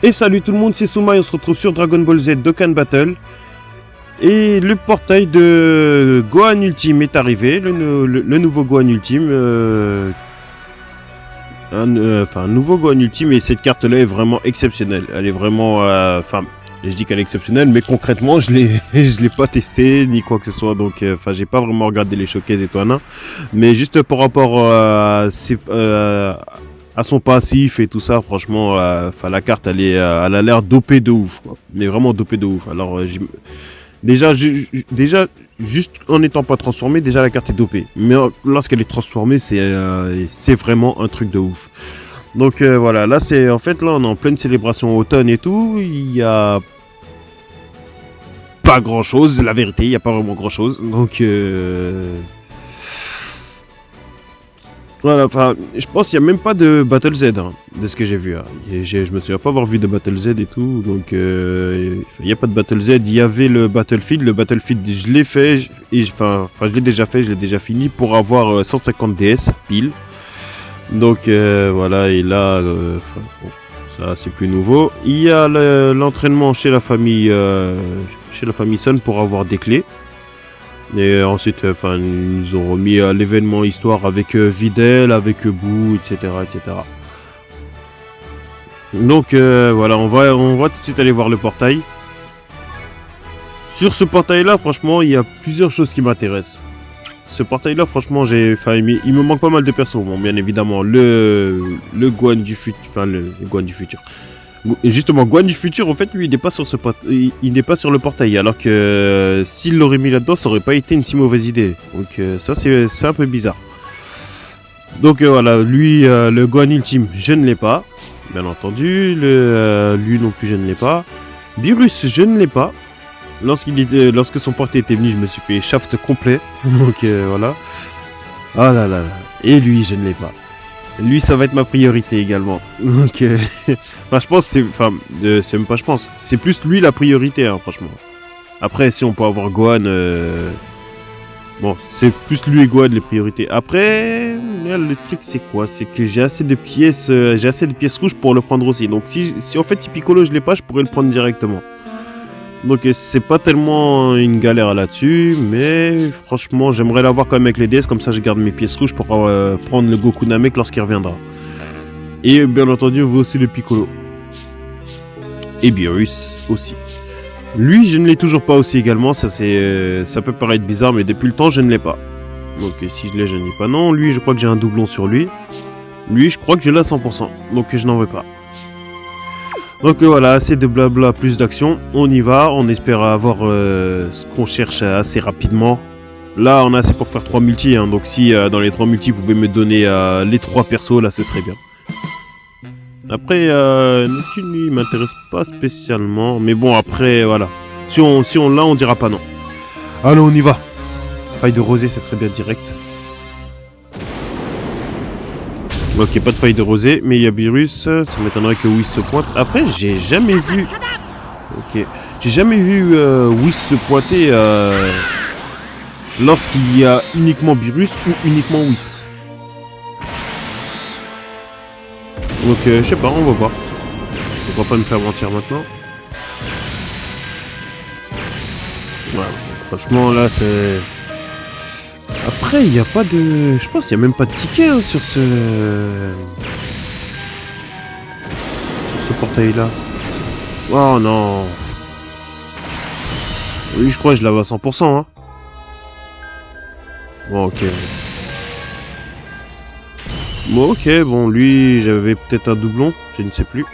Et salut tout le monde, c'est Souma et on se retrouve sur Dragon Ball Z Dokkan Battle. Et le portail de Gohan Ultime est arrivé, le nouveau Gohan Ultime. Un nouveau Gohan Ultime, et cette carte là est vraiment exceptionnelle. Elle est vraiment... je dis qu'elle est exceptionnelle, mais concrètement je l'ai pas testé ni quoi que ce soit, donc j'ai pas vraiment regardé les showcases et tout, hein, mais juste par rapport à son passif et tout ça, franchement, la carte elle a l'air dopée de ouf, quoi. Mais vraiment dopée de ouf. Alors déjà juste en n'étant pas transformée, déjà la carte est dopée, mais lorsqu'elle est transformée, c'est vraiment un truc de ouf. Donc voilà, là c'est en fait, là on est en pleine célébration automne et tout, il y a pas grand chose, la vérité, il y a pas vraiment grand chose. Donc voilà, je pense qu'il n'y a même pas de Battle Z, hein, de ce que j'ai vu, hein. Je me souviens pas avoir vu de Battle Z et tout, donc il n'y a pas de Battle Z. Il y avait le Battlefield je l'ai fait, et je l'ai déjà fait, je l'ai déjà fini pour avoir 150 DS pile. Donc voilà, et là, ça c'est plus nouveau. Il y a l'entraînement chez la famille Sun pour avoir des clés. Et ensuite, ils nous ont remis l'événement histoire avec Videl, avec Boo, etc., etc. Donc voilà, on va tout de suite aller voir le portail. Sur ce portail-là, franchement, il y a plusieurs choses qui m'intéressent. Ce portail-là, franchement, il me manque pas mal de persos. Bon, bien évidemment, le Gohan du futur, le Gohan du futur. Et justement, Gohan du futur, en fait, lui, il n'est pas sur il n'est pas sur le portail. Alors que s'il l'aurait mis là-dedans, ça aurait pas été une si mauvaise idée. Donc ça, c'est un peu bizarre. Donc voilà, lui, le Gohan ultime, je ne l'ai pas, bien entendu. Lui non plus, je ne l'ai pas. Beerus, je ne l'ai pas. Lorsque son portail était venu, je me suis fait shaft complet. Donc voilà. Ah là là là. Et lui, je ne l'ai pas. Lui, ça va être ma priorité également. Donc, je pense, c'est même pas, je pense. C'est plus lui la priorité, hein, franchement. Après, si on peut avoir Gohan, bon, c'est plus lui et Gohan les priorités. Après, le truc c'est quoi? C'est que j'ai assez de pièces rouges pour le prendre aussi. Donc, si en fait, si Piccolo je l'ai pas, je pourrais le prendre directement. Donc c'est pas tellement une galère là-dessus, mais franchement j'aimerais l'avoir quand même avec les DS, comme ça je garde mes pièces rouges pour prendre le Goku Namek lorsqu'il reviendra. Et bien entendu on veut aussi le Piccolo. Et Beerus aussi. Lui je ne l'ai toujours pas aussi également, ça peut paraître bizarre, mais depuis le temps je ne l'ai pas. Donc si je l'ai, je ne l'ai pas. Non, lui je crois que j'ai un doublon sur lui. Lui je crois que je l'ai à 100%, donc je n'en veux pas. Donc voilà, assez de blabla, plus d'action, on y va, on espère avoir ce qu'on cherche assez rapidement. Là on a assez pour faire 3 multis, hein, donc si dans les 3 multis vous pouvez me donner les 3 persos, là ce serait bien. Après, Neptune lui m'intéresse pas spécialement, mais bon après voilà, si on l'a on dira pas non. Allez on y va. Faille de rosée, ce serait bien direct. Ok, pas de faille de rosée, mais il y a Beerus, ça m'étonnerait que Whis se pointe. Après, j'ai jamais vu... Ok, j'ai jamais vu Whis se pointer lorsqu'il y a uniquement Beerus ou uniquement Whis. Donc, je sais pas, on va voir. On va pas me faire mentir maintenant. Voilà, franchement, là, c'est... Après, il n'y a pas de... Je pense qu'il n'y a même pas de ticket, hein, sur ce portail-là. Oh non. Oui, je crois que je l'avais à 100%. Hein. Bon, ok. Bon, ok, bon, lui, j'avais peut-être un doublon, je ne sais plus.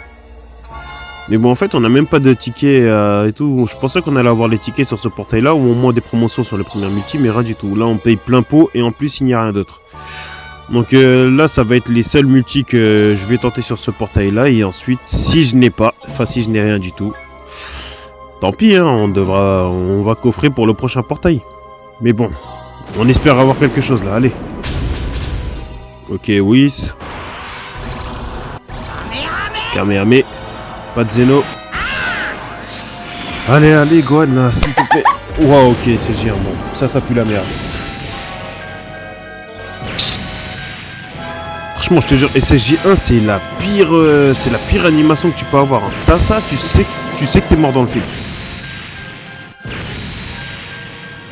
Mais bon, en fait, on n'a même pas de tickets et tout. Je pensais qu'on allait avoir les tickets sur ce portail-là, ou au moins des promotions sur les premières multi, mais rien du tout. Là, on paye plein pot, et en plus, il n'y a rien d'autre. Donc là, ça va être les seuls multi que je vais tenter sur ce portail-là. Et ensuite, si je n'ai pas, si je n'ai rien du tout, tant pis, hein, on va coffrer pour le prochain portail. Mais bon, on espère avoir quelque chose là, allez. Ok, Whis. Kamehameha. Pas de Zeno. Allez, Gohan, là, s'il te plaît. Wow, ok, c'est géant, bon. Ça pue la merde. Franchement, je te jure, SSJ1, c'est la pire animation que tu peux avoir. Hein. T'as ça, tu sais que t'es mort dans le film.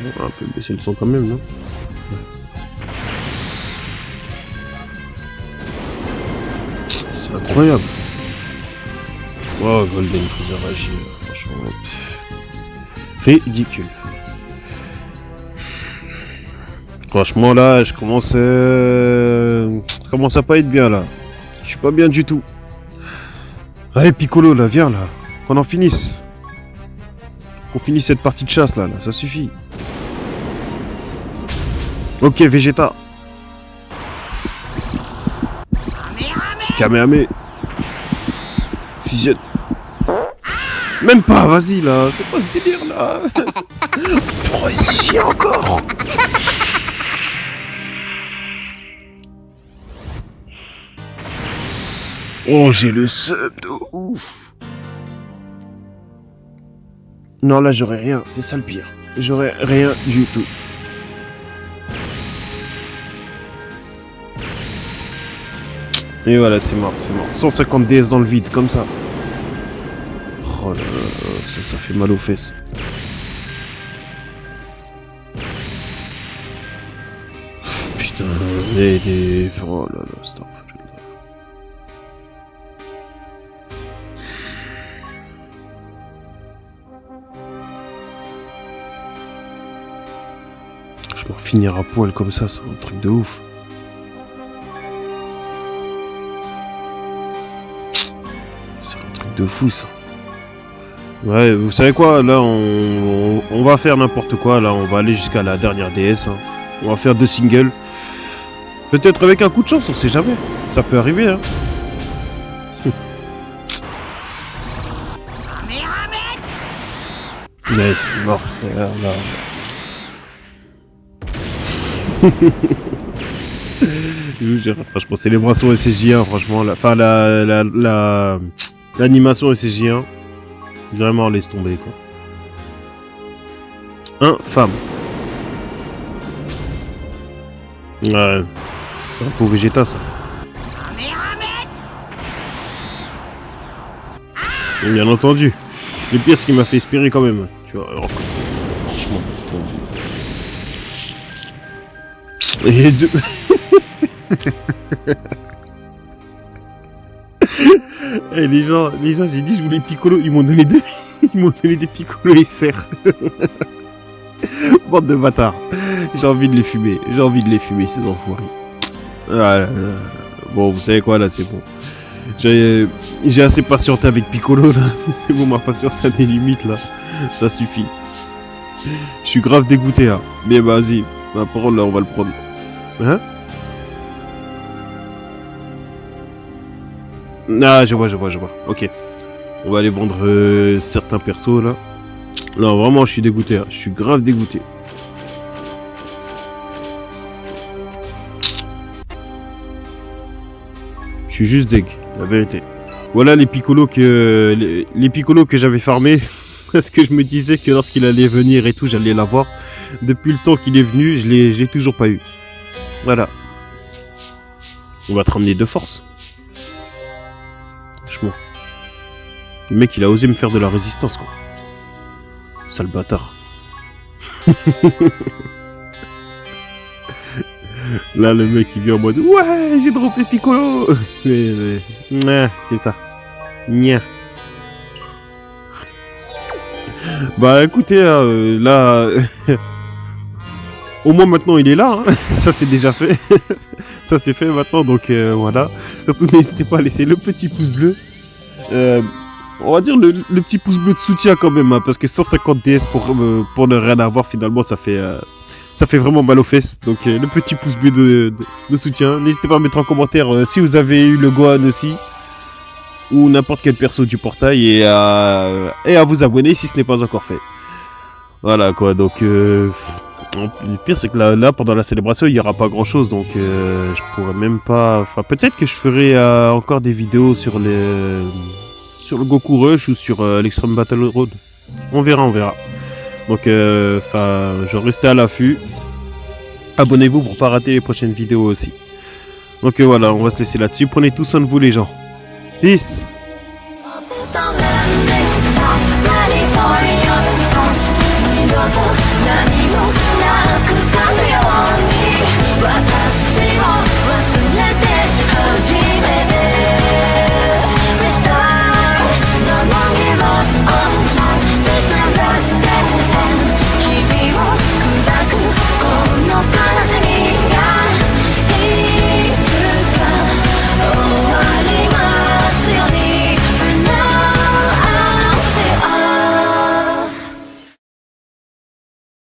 On va un peu baisser le son quand même, non? C'est incroyable. Oh, Golden Freezer agile, franchement. Ridicule. Franchement, là, je commence à pas être bien, là. Je suis pas bien du tout. Allez, Piccolo, là, viens, là. Qu'on en finisse. Qu'on finisse cette partie de chasse, là, ça suffit. Ok, Vegeta. Kamehameha. Fusionne. Même pas, vas-y, là. C'est pas ce délire, là. Oh, et c'est chiant encore. Oh, j'ai le seum de ouf. Non, là, j'aurais rien. C'est ça le pire. J'aurais rien du tout. Et voilà, c'est mort, c'est mort. 150 DS dans le vide, comme ça. Oh là là, ça fait mal aux fesses. Putain, les... Oh là là, stop. Je m'en finir à poil comme ça, c'est un truc de ouf. C'est un truc de fou ça. Ouais, vous savez quoi, là on va faire n'importe quoi, là on va aller jusqu'à la dernière DS. Hein. On va faire 2 singles. Peut-être avec un coup de chance, on sait jamais. Ça peut arriver hein. Mais c'est mort, là. Je vous jure, franchement, célébration SSJ1, franchement, l'animation SSJ1, vraiment laisse tomber quoi. Infâme. Ouais, c'est un faux Vegeta ça. Et bien entendu. Le pire, ce qui m'a fait espérer quand même. Tu vois, alors, franchement, laisse tomber. Et deux... hey, les gens, j'ai dit je voulais Piccolo, ils m'ont donné des Piccolo et serre. Bande de bâtards. J'ai envie de les fumer, ces enfoirés. Voilà. Bon, vous savez quoi là, c'est bon. J'ai assez patienté avec Piccolo là. C'est bon, ma patience a des limites là. Ça suffit. Je suis grave dégoûté là. Mais vas-y, ma parole là, on va le prendre. Hein? Ah, je vois. Ok. On va aller vendre certains persos là. Non, vraiment, je suis dégoûté. Hein. Je suis grave dégoûté. Je suis juste deg, la vérité. Voilà les Piccolo que j'avais farmés. Parce que je me disais que lorsqu'il allait venir et tout, j'allais l'avoir. Depuis le temps qu'il est venu, je l'ai toujours pas eu. Voilà. On va te ramener de force. Franchement. Le mec, il a osé me faire de la résistance, quoi. Sale bâtard. Là, le mec, il vient en mode ouais, j'ai droppé Piccolo. Mais c'est ça. Nya. Bah écoutez, là... Au moins maintenant il est là, hein. Ça c'est déjà fait. Ça c'est fait maintenant, donc voilà. Surtout n'hésitez pas à laisser le petit pouce bleu. On va dire le petit pouce bleu de soutien quand même, hein, parce que 150 DS pour ne rien avoir finalement ça fait vraiment mal aux fesses. Donc le petit pouce bleu de soutien. N'hésitez pas à mettre en commentaire si vous avez eu le Gohan aussi. Ou n'importe quel perso du portail et à vous abonner si ce n'est pas encore fait. Voilà quoi, donc le pire c'est que là pendant la célébration il n'y aura pas grand chose, donc je pourrais même pas... Enfin peut-être que je ferai encore des vidéos sur le Goku Rush ou sur l'Extreme Battle Road. On verra. Donc je restez à l'affût. Abonnez-vous pour pas rater les prochaines vidéos aussi. Donc voilà, on va se laisser là-dessus. Prenez tout soin de vous les gens. Peace.